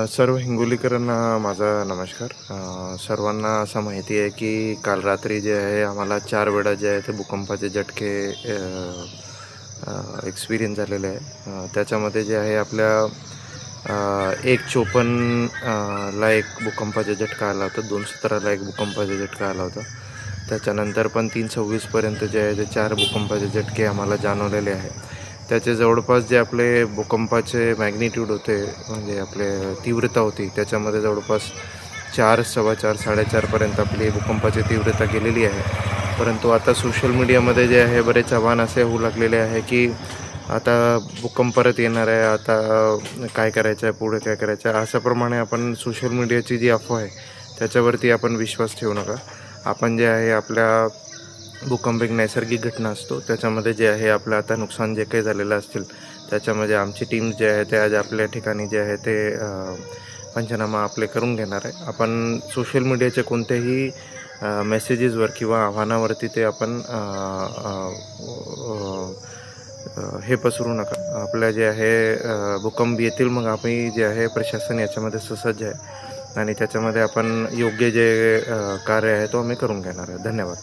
सर्व हिंगोलीकरांना माझा नमस्कार. सर्वांना असं माहिती आहे की काल रात्री जे आहे आम्हाला 4 वेळा जे आहे ते भूकंपाचे झटके एक्सपिरियन्स झालेले आहे. त्याच्यामध्ये जे आहे आपल्या 1:54 ला एक भूकंपाचा झटका आला होता, 2:17 एक भूकंपाचा झटका आला होता. त्याच्यानंतर पण 3:26पर्यंत जे आहे ते 4 भूकंपाचे झटके आम्हाला जाणवलेले आहे. त्याचे जवळपास जे आपले भूकंपाचे मॅग्निट्यूड होते, म्हणजे आपले तीव्रता होती, त्याच्यामध्ये जवळपास 4, 4.25, 4.5पर्यंत आपली भूकंपाची तीव्रता गेलेली आहे. परंतु आता सोशल मीडियामध्ये जे आहे बरेच आव्हान असे होऊ लागलेले आहे की आता भूकंप परत येणार आहे, आता काय करायचं आहे, पुढे काय करायचं आहे, अशाप्रमाणे आपण सोशल मीडियाची जी अफवा आहे त्याच्यावरती आपण विश्वास ठेवू नका. आपण जे आहे आपल्या भूकंप एक नैसर्गिक घटना असतो, त्याच्यामध्ये जे आहे आपलं आता नुकसान जे काही झालेलं असतील त्याच्यामध्ये आमची टीम जे आहे ते आज आपल्या ठिकाणी जे आहे ते पंचनामा आपले करून घेणार आहे. आपण सोशल मीडियाच्या कोणत्याही मेसेजेसवर किंवा आव्हानावरती ते आपण हे पसरू नका. आपल्या जे आहे भूकंप येतील मग आम्ही जे आहे प्रशासन याच्यामध्ये सुसज्ज आहे आणि त्याच्यामध्ये आपण योग्य जे कार्य आहे तो आम्ही करून घेणार आहे. धन्यवाद.